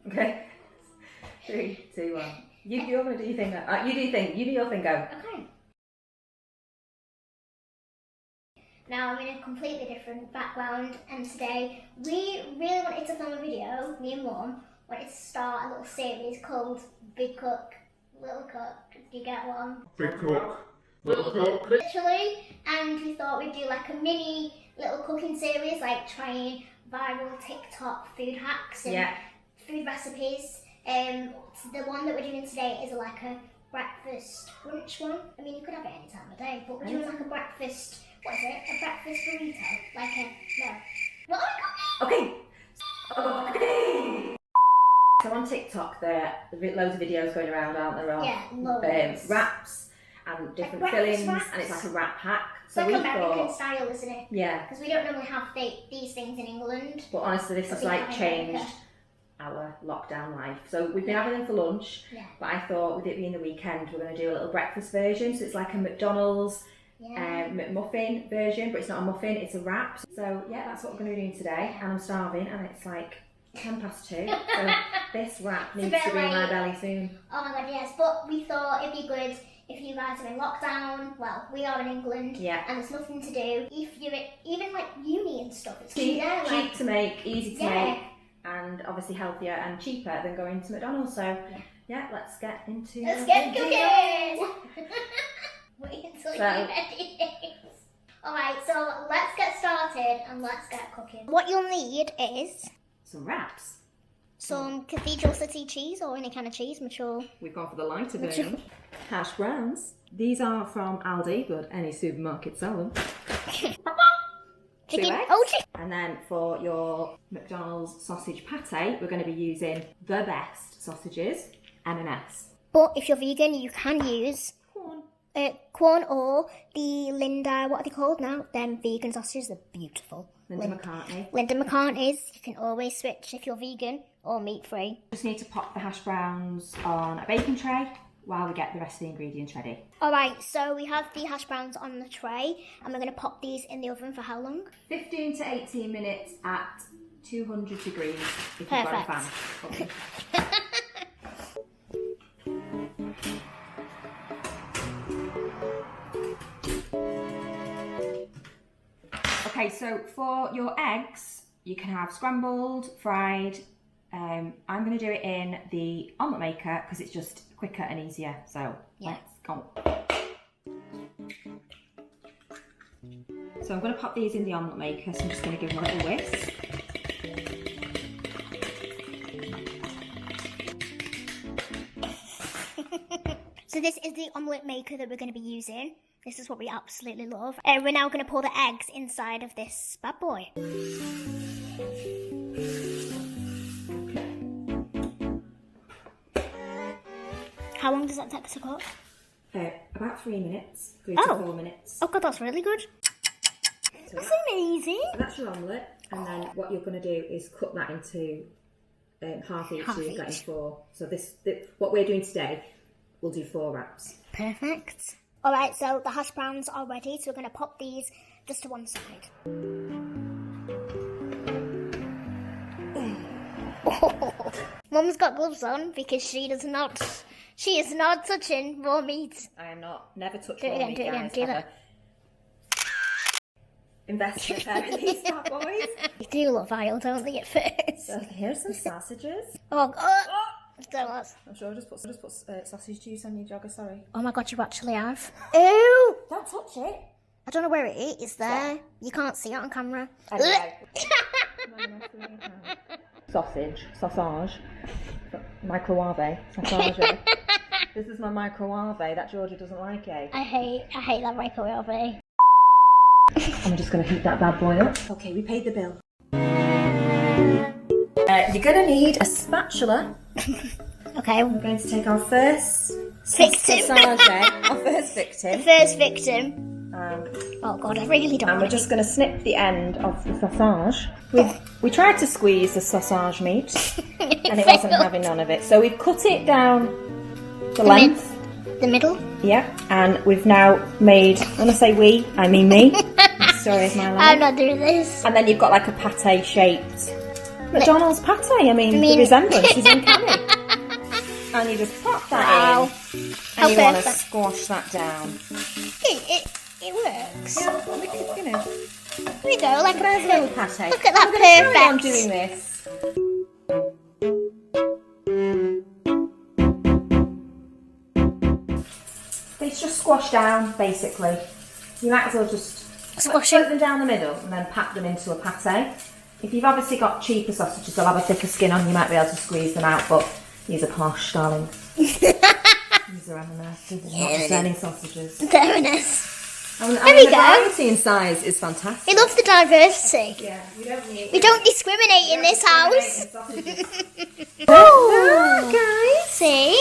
Okay. 3, 2, 1. You're gonna do your thing. You do your thing. Go. Okay. Now I'm in a completely different background, and today we really wanted to film a video. Me and Mum wanted to start a little series called Big Cook, Little Cook. Do you get one? Big Cook, Little Cook. Literally, and we thought we'd do like a mini little cooking series, like trying viral TikTok food hacks and food recipes. The one that we're doing today is like a breakfast brunch one. I mean, you could have it any time of day, but we're doing like a breakfast. What is it? A breakfast burrito? Like a no. What are we cooking? Okay. So on TikTok, there are loads of videos going around, aren't there? Yeah, loads. Wraps and different Like fillings, wraps. and it's like a wrap hack. It's So like we American thought, style, isn't it? yeah. Because we don't normally have these things in England. But honestly, this But has we like have in changed America. our lockdown life. So we've been having them for lunch, but I thought with it being the weekend, we're going to do a little breakfast version. So it's like a McDonald's McMuffin version, but it's not a muffin, it's a wrap. So yeah, that's what we're going to be doing today. And I'm starving, and it's like 2:10. So this wrap needs to be in my belly soon. Oh my god, yes. But we thought it'd be good if you guys are in lockdown. Well, we are in England, and there's nothing to do. If you're even like uni and stuff, it's cheap like, to make, easy to make, and obviously healthier and cheaper than going to McDonald's. So yeah, let's get into Let's get cooking! Wait until you're ready. Alright, so let's get started and let's get cooking. What you'll need is some wraps. some Cathedral City cheese or any kind of cheese, I'm sure. We've gone for the lighter version. Hash browns. These are from Aldi, but any supermarket sell them. Chicken. 2 eggs. Oh, chicken. And then for your McDonald's sausage pate, we're going to be using the best sausages, M&S. But if you're vegan, you can use corn or the Linda, what are they called now? Them vegan sausages, they're beautiful. Linda McCartney. Linda McCartney's. You can always switch if you're vegan or meat free. Just need to pop the hash browns on a baking tray while we get the rest of the ingredients ready. Alright, so we have the hash browns on the tray and we're going to pop these in the oven for how long? 15 to 18 minutes at 200 degrees if you've got a fan. Okay. Okay, so for your eggs, you can have scrambled, fried. I'm going to do it in the omelette maker because it's just quicker and easier. So let's go. So I'm going to pop these in the omelette maker. So I'm just going to give them a little whisk. So this is the omelette maker that we're going to be using. This is what we absolutely love. We're now going to pour the eggs inside of this bad boy. How long does that take to cook? About 3 minutes, 3 to 4 minutes. Oh god, that's really good. So that's amazing. So that's your omelette, and then what you're going to do is cut that into half each, so you're getting 4. So what we're doing today, we'll do 4 wraps. Perfect. Alright, so the hash browns are ready, so we're going to pop these just to one side. Mum's got gloves on because she is not touching raw meat. I am not. Never touch Do it raw again, meat, do it again, guys, do ever. that. Invest in a pair of these bad boys. They do look vile, don't they, at first? So here's some sausages. Oh god. I'm sure I just put sausage juice on your jogger, sorry. Oh my god, you actually have. Ew! Don't touch it. I don't know where it is. It's there. You can't see it on camera. Anyway. Sausage. Microwave. Sausage. This is my microwave that Georgia doesn't like, eh? I hate that microwave. I'm just going to heat that bad boy up. Okay, we paid the bill. You're going to need a spatula. Okay. We're going to take our first victim. Our first victim. The first victim. Oh god, I really don't. And we're just going to snip the end of the sausage. We tried to squeeze the sausage meat, and it wasn't having none of it. So we've cut it down the length. The middle? Yeah, and we've now made, when I say we, I mean me. The story of my life. I'm not doing this. And then you've got like a pate shaped McDonald's patty. I mean the resemblance is uncanny. And you just pop that in. And you want to squash that down. It works. Yeah, well, you know. There we go, like There's a little pate. Look at that, Carry on perfect. doing this. It's just squashed down, basically. You might as well just split them down the middle and then pack them into a pate. If you've obviously got cheaper sausages, they'll have a thicker skin on, you might be able to squeeze them out, but these are posh, darling. These are M&S, not just any sausages. Fair enough. I mean, the variety in size is fantastic. We love the diversity. Yeah, we don't discriminate in this house. Oh, guys. See?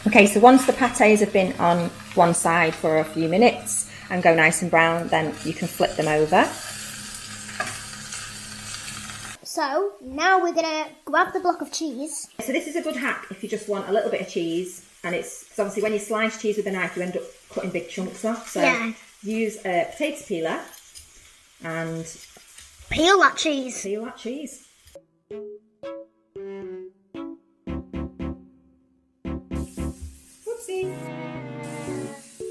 Okay, so once the pâtés have been on one side for a few minutes and go nice and brown, then you can flip them over. So now we're gonna grab the block of cheese. So this is a good hack if you just want a little bit of cheese, and it's because obviously when you slice cheese with a knife, you end up cutting big chunks off. So use a potato peeler and peel that cheese. Peel that cheese. Whoopsie.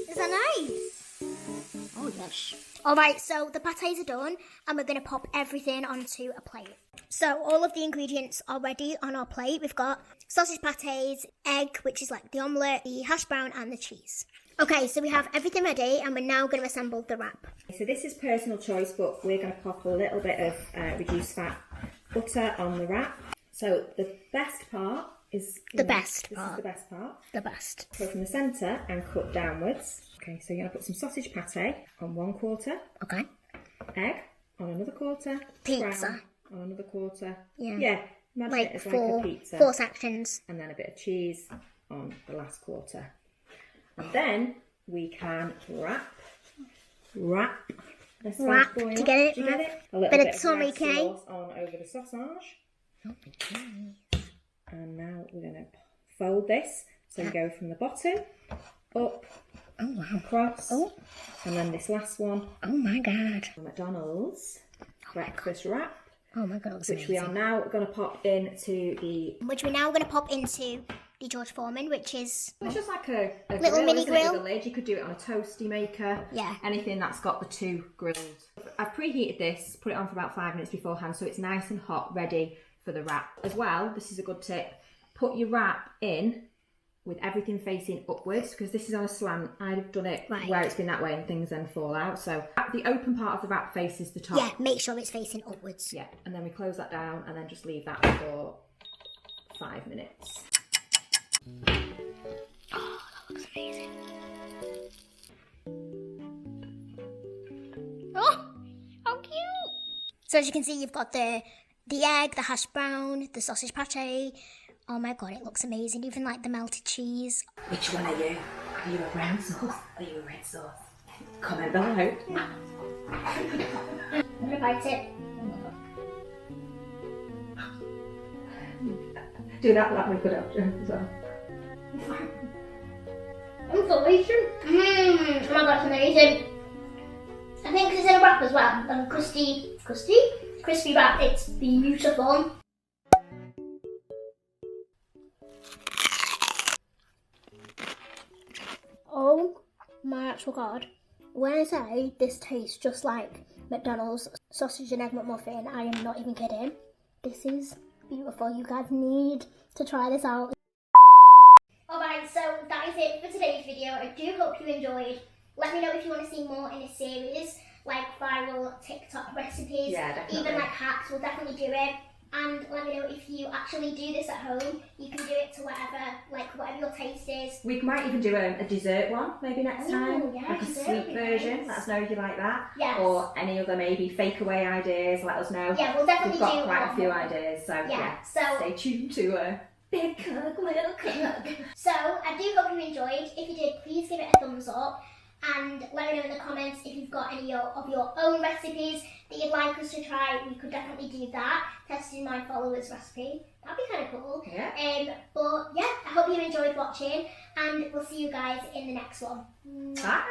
Is that nice? Oh yes. Alright, so the pâtés are done and we're going to pop everything onto a plate. So all of the ingredients are ready on our plate. We've got sausage pâtés, egg, which is like the omelette, the hash brown and the cheese. Okay, so we have everything ready and we're now going to assemble the wrap. So this is personal choice, but we're going to pop a little bit of reduced fat butter on the wrap. So the best part is... The best part. This is the best part. The best. Go from the centre and cut downwards. Okay, so you're going to put some sausage pâté on 1/4. Okay. Egg on another quarter. Pizza. On another quarter. Yeah. Imagine it as like a pizza. 4 sections. And then a bit of cheese on the last quarter. And then we can wrap this Wrap to get it. Do you get it? A little bit bit of Tommy red sauce on over the sausage. And now we're going to fold this. So we go from the bottom up, across, and then this last one. Oh my god. McDonald's breakfast wrap. Oh my god, which we are now going to pop into the... Which we're now going to pop into the George Foreman, which is... It's just like a little grill, mini isn't grill. It, with a lid. You could do it on a toasty maker. Yeah. Anything that's got the two grilled. I've preheated this, put it on for about 5 minutes beforehand, so it's nice and hot, ready for the wrap. As well, this is a good tip, put your wrap in with everything facing upwards, because this is on a slant. I'd have done it where it's been that way and things then fall out. So the open part of the wrap faces the top. Yeah, make sure it's facing upwards. Yeah, and then we close that down and then just leave that for 5 minutes. Oh, that looks amazing. Oh, how cute! So as you can see, you've got the egg, the hash brown, the sausage pâté. Oh my god, it looks amazing. Even like the melted cheese. Which one are you? Are you a brown sauce? Are you a red sauce? Comment below. I'm gonna bite it. Do that like we could have done. So. Delicious. Oh my god, it's amazing. I think it's in a wrap as well. Like a crispy wrap. It's beautiful. Oh my actual god. When I say this tastes just like McDonald's sausage and egg McMuffin, I am not even kidding. This is beautiful. You guys need to try this out. Alright, so that is it for today's video. I do hope you enjoyed. Let me know if you want to see more in this series, like viral TikTok recipes, even like hacks, we'll definitely do it. And let me know if you actually do this at home. You can do it to whatever your taste is. We might even do a dessert one maybe next time. Yeah, like a sweet version. Nice. Let us know if you like that. Yes. Or any other maybe fake away ideas. Let us know. Yeah, we'll definitely We've got quite a few ideas. So so stay tuned to Big Cook, Little Cook. So I do hope you enjoyed. If you did, please give it a thumbs up. And let me know in the comments if you've got any of your own recipes that you'd like us to try. We could definitely do that. Testing my followers' recipe. That'd be kind of cool. Yeah. But yeah, I hope you enjoyed watching. And we'll see you guys in the next one. Bye.